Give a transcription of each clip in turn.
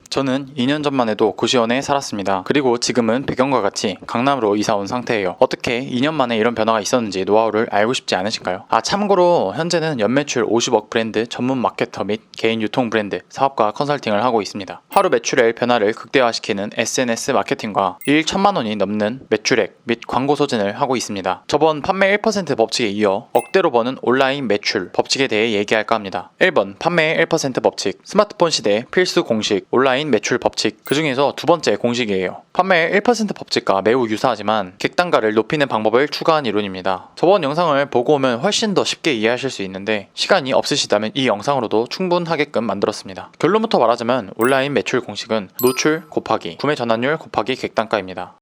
저는 2년 전만 해도 고시원에 살았습니다. 그리고 지금은 배경과 같이 강남으로 이사 온 상태예요. 어떻게 2년 만에 이런 변화가 있었는지 노하우를 알고 싶지 않으신가요? 참고로 현재는 연매출 50억 브랜드 전문 마케터 및 개인 유통 브랜드 사업과 컨설팅을 하고 있습니다. 하루 매출의 변화를 극대화시키는 SNS 마케팅과 일 1,000만 원이 넘는 매출액 및 광고 소진을 하고 있습니다. 저번 판매 1% 법칙에 이어 억대로 버는 온라인 매출 법칙에 대해 얘기할까 합니다. 1번 판매 1% 법칙, 스마트폰 시대 필수 공식, 온라인 매출 법칙. 그 중에서 두 번째 공식이에요. 판매 1% 법칙과 매우 유사하지만 객단가를 높이는 방법을 추가한 이론입니다. 저번 영상을 보고 오면 훨씬 더 쉽게 이해하실 수 있는데 시간이 없으시다면 이 영상으로도 충분하게끔 만들었습니다. 결론부터 말하자면 온라인 매출 공식은 노출 곱하기 구매 전환율 곱하기 객단가입니다.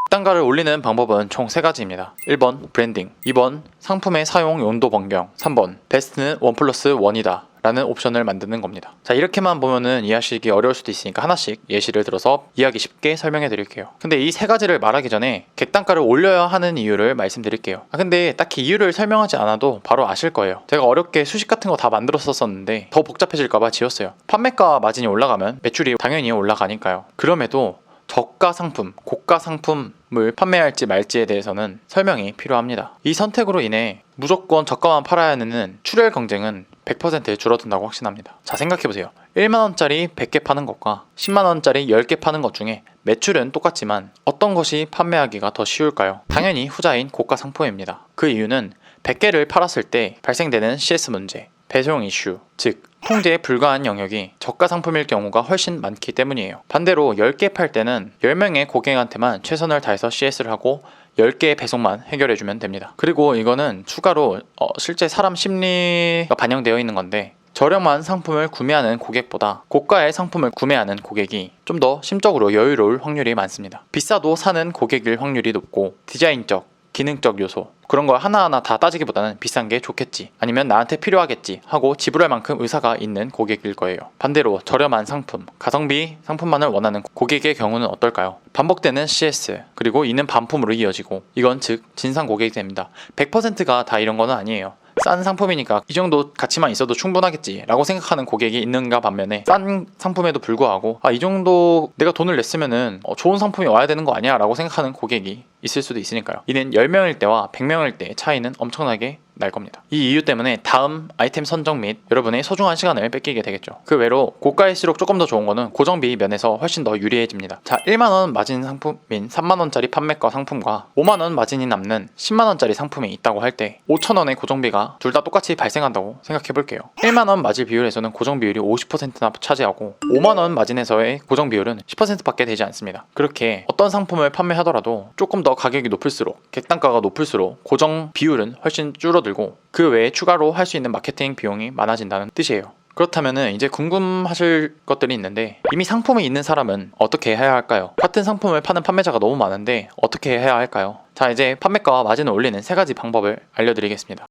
객단가를 올리는 방법은 총 3가지입니다. 1번 브랜딩, 2번 상품의 사용 용도 변경, 3번 베스트는 1+1이다 라는 옵션을 만드는 겁니다. 이렇게만 보면은 이해하시기 어려울 수도 있으니까 하나씩 예시를 들어서 이해하기 쉽게 설명해 드릴게요. 근데 이 3가지를 말하기 전에 객단가를 올려야 하는 이유를 말씀드릴게요. 근데 딱히 이유를 설명하지 않아도 바로 아실 거예요. 제가 어렵게 수식 같은 거 다 만들었었는데 더 복잡해질까봐 지웠어요. 판매가 마진이 올라가면 매출이 당연히 올라가니까요. 그럼에도 저가 상품, 고가 상품을 판매할지 말지에 대해서는 설명이 필요합니다. 이 선택으로 인해 무조건 저가만 팔아야 하는 출혈 경쟁은 100% 줄어든다고 확신합니다. 생각해보세요. 1만원짜리 100개 파는 것과 10만원짜리 10개 파는 것 중에 매출은 똑같지만 어떤 것이 판매하기가 더 쉬울까요? 당연히 후자인 고가 상품입니다. 그 이유는 100개를 팔았을 때 발생되는 CS 문제, 배송 이슈, 즉 통제에 불과한 영역이 저가 상품일 경우가 훨씬 많기 때문이에요. 반대로 10개 팔 때는 10명의 고객한테만 최선을 다해서 CS를 하고 10개의 배송만 해결해주면 됩니다. 그리고 이거는 추가로 실제 사람 심리가 반영되어 있는 건데 저렴한 상품을 구매하는 고객보다 고가의 상품을 구매하는 고객이 좀 더 심적으로 여유로울 확률이 많습니다. 비싸도 사는 고객일 확률이 높고 디자인적, 기능적 요소 그런 거 하나하나 다 따지기보다는 비싼 게 좋겠지 아니면 나한테 필요하겠지 하고 지불할 만큼 의사가 있는 고객일 거예요. 반대로 저렴한 상품, 가성비 상품만을 원하는 고객의 경우는 어떨까요? 반복되는 CS 그리고 이는 반품으로 이어지고 이건 즉 진상 고객이 됩니다. 100%가 다 이런 거는 아니에요. 싼 상품이니까 이 정도 가치만 있어도 충분하겠지 라고 생각하는 고객이 있는가 반면에 싼 상품에도 불구하고 이 정도 내가 돈을 냈으면은 좋은 상품이 와야 되는 거 아니야 라고 생각하는 고객이 있을 수도 있으니까요. 이는 10명일 때와 100명일 때의 차이는 엄청나게 날 겁니다. 이 이유 때문에 다음 아이템 선정 및 여러분의 소중한 시간을 뺏기게 되겠죠. 그 외로 고가일수록 조금 더 좋은 거는 고정비 면에서 훨씬 더 유리해집니다. 1만원 마진 상품인 3만원짜리 판매가 상품과 5만원 마진이 남는 10만원짜리 상품이 있다고 할 때 5천원의 고정비가 둘 다 똑같이 발생한다고 생각해 볼게요. 1만원 마진 비율에서는 고정 비율이 50%나 차지하고 5만원 마진에서의 고정 비율은 10%밖에 되지 않습니다. 그렇게 어떤 상품을 판매하더라도 조금 더 가격이 높을수록 객단가가 높을수록 고정 비율은 훨씬 줄어들고 그 외에 추가로 할 수 있는 마케팅 비용이 많아진다는 뜻이에요. 그렇다면 이제 궁금하실 것들이 있는데 이미 상품이 있는 사람은 어떻게 해야 할까요? 같은 상품을 파는 판매자가 너무 많은데 어떻게 해야 할까요? 이제 판매가와 마진을 올리는 3가지 방법을 알려드리겠습니다.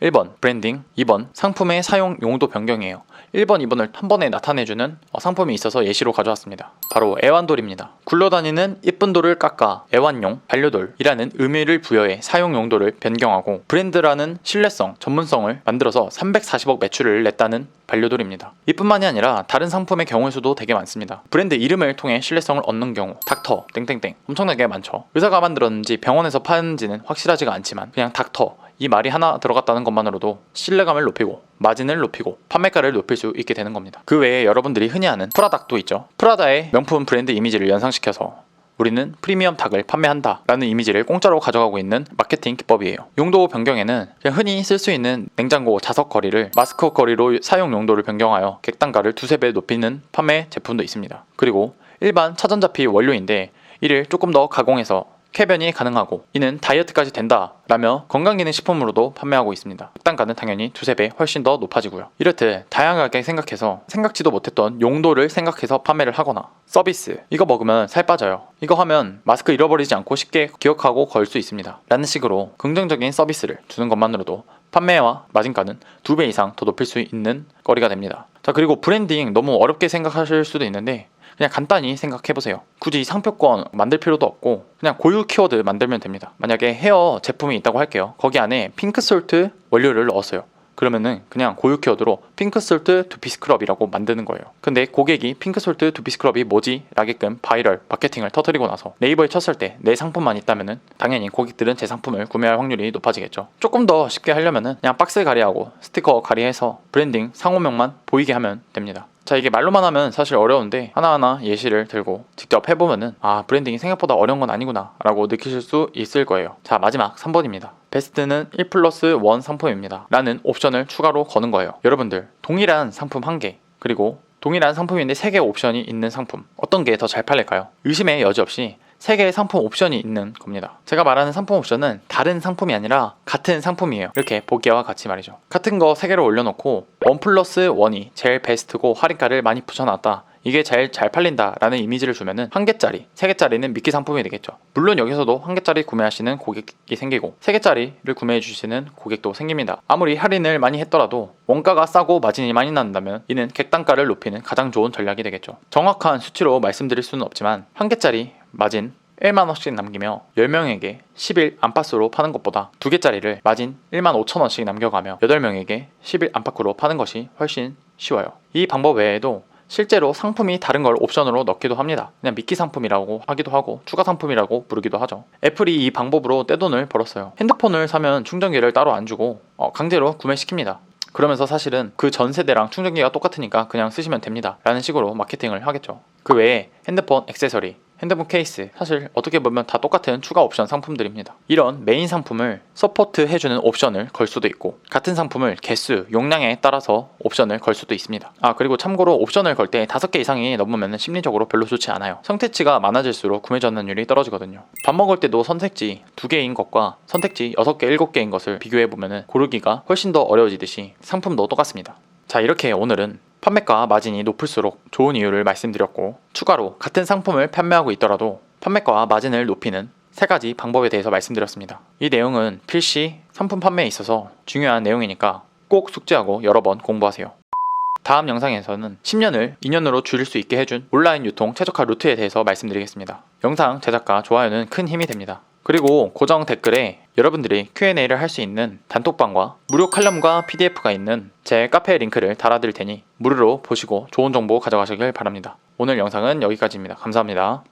1번 브랜딩, 2번 상품의 사용 용도 변경이에요. 1번, 2번을 한 번에 나타내주는 상품이 있어서 예시로 가져왔습니다. 바로 애완돌입니다. 굴러다니는 이쁜 돌을 깎아 애완용, 반려돌이라는 의미를 부여해 사용 용도를 변경하고 브랜드라는 신뢰성, 전문성을 만들어서 340억 매출을 냈다는 반려돌입니다. 이뿐만이 아니라 다른 상품의 경우의 수도 되게 많습니다. 브랜드 이름을 통해 신뢰성을 얻는 경우 닥터 땡땡땡 엄청나게 많죠. 의사가 만들었는지 병원에서 파는지는 확실하지가 않지만 그냥 닥터 이 말이 하나 들어갔다는 것만으로도 신뢰감을 높이고 마진을 높이고 판매가를 높일 수 있게 되는 겁니다. 그 외에 여러분들이 흔히 아는 프라닭도 있죠. 프라다의 명품 브랜드 이미지를 연상시켜서 우리는 프리미엄 닭을 판매한다 라는 이미지를 공짜로 가져가고 있는 마케팅 기법이에요. 용도 변경에는 그냥 흔히 쓸 수 있는 냉장고 자석 거리를 마스크 거리로 사용 용도를 변경하여 객단가를 2~3배 높이는 판매 제품도 있습니다. 그리고 일반 차전자피 원료인데 이를 조금 더 가공해서 쾌변이 가능하고 이는 다이어트까지 된다 라며 건강기능식품으로도 판매하고 있습니다. 객단가는 당연히 2~3배 훨씬 더 높아지고요. 이렇듯 다양하게 생각해서 생각지도 못했던 용도를 생각해서 판매를 하거나 서비스 이거 먹으면 살 빠져요, 이거 하면 마스크 잃어버리지 않고 쉽게 기억하고 걸 수 있습니다 라는 식으로 긍정적인 서비스를 주는 것만으로도 판매와 마진가는 2배 이상 더 높일 수 있는 거리가 됩니다. 그리고 브랜딩 너무 어렵게 생각하실 수도 있는데 그냥 간단히 생각해보세요. 굳이 상표권 만들 필요도 없고 그냥 고유 키워드 만들면 됩니다. 만약에 헤어 제품이 있다고 할게요. 거기 안에 핑크솔트 원료를 넣었어요. 그러면은 그냥 고유 키워드로 핑크솔트 두피 스크럽이라고 만드는 거예요. 근데 고객이 핑크솔트 두피 스크럽이 뭐지? 라게끔 바이럴 마케팅을 터뜨리고 나서 네이버에 쳤을 때 내 상품만 있다면은 당연히 고객들은 제 상품을 구매할 확률이 높아지겠죠. 조금 더 쉽게 하려면은 그냥 박스 가리하고 스티커 가리해서 브랜딩 상호명만 보이게 하면 됩니다. 자, 이게 말로만 하면 사실 어려운데 하나하나 예시를 들고 직접 해보면은 아, 브랜딩이 생각보다 어려운 건 아니구나 라고 느끼실 수 있을 거예요. 자, 마지막 3번입니다. 베스트는 1+1 상품입니다 라는 옵션을 추가로 거는 거예요. 여러분들, 동일한 상품 1개 그리고 동일한 상품인데 3개 옵션이 있는 상품, 어떤 게 더 잘 팔릴까요? 의심의 여지 없이 3개의 상품 옵션이 있는 겁니다. 제가 말하는 상품 옵션은 다른 상품이 아니라 같은 상품이에요. 이렇게 보기와 같이 말이죠. 같은 거 3개를 올려놓고 1+1이 제일 베스트고 할인가를 많이 붙여놨다, 이게 제일 잘 팔린다 라는 이미지를 주면은 1개짜리, 3개짜리는 미끼 상품이 되겠죠. 물론 여기서도 1개짜리 구매하시는 고객이 생기고 3개짜리를 구매해 주시는 고객도 생깁니다. 아무리 할인을 많이 했더라도 원가가 싸고 마진이 많이 난다면 이는 객단가를 높이는 가장 좋은 전략이 되겠죠. 정확한 수치로 말씀드릴 수는 없지만 1개짜리 마진 1만원씩 남기며 10명에게 10일 안팎으로 파는 것보다 2개짜리를 마진 15,000원씩 남겨가며 8명에게 10일 안팎으로 파는 것이 훨씬 쉬워요. 이 방법 외에도 실제로 상품이 다른 걸 옵션으로 넣기도 합니다. 그냥 미끼 상품이라고 하기도 하고 추가 상품이라고 부르기도 하죠. 애플이 이 방법으로 떼돈을 벌었어요. 핸드폰을 사면 충전기를 따로 안 주고 강제로 구매시킵니다. 그러면서 사실은 그 전 세대랑 충전기가 똑같으니까 그냥 쓰시면 됩니다 라는 식으로 마케팅을 하겠죠. 그 외에 핸드폰 액세서리, 핸드폰 케이스, 사실 어떻게 보면 다 똑같은 추가 옵션 상품들입니다. 이런 메인 상품을 서포트 해주는 옵션을 걸 수도 있고 같은 상품을 개수, 용량에 따라서 옵션을 걸 수도 있습니다. 그리고 참고로 옵션을 걸 때 5개 이상이 넘으면 심리적으로 별로 좋지 않아요. 선택지가 많아질수록 구매 전환율이 떨어지거든요. 밥 먹을 때도 선택지 2개인 것과 선택지 6개, 7개인 것을 비교해보면 고르기가 훨씬 더 어려워지듯이 상품도 똑같습니다. 자, 이렇게 오늘은 판매가 마진이 높을수록 좋은 이유를 말씀드렸고 추가로 같은 상품을 판매하고 있더라도 판매가와 마진을 높이는 3가지 방법에 대해서 말씀드렸습니다. 이 내용은 필시 상품 판매에 있어서 중요한 내용이니까 꼭 숙지하고 여러 번 공부하세요. 다음 영상에서는 10년을 2년으로 줄일 수 있게 해준 온라인 유통 최적화 루트에 대해서 말씀드리겠습니다. 영상 제작과 좋아요는 큰 힘이 됩니다. 그리고 고정 댓글에 여러분들이 Q&A를 할 수 있는 단톡방과 무료 칼럼과 PDF가 있는 제 카페 링크를 달아드릴 테니 무료로 보시고 좋은 정보 가져가시길 바랍니다. 오늘 영상은 여기까지입니다. 감사합니다.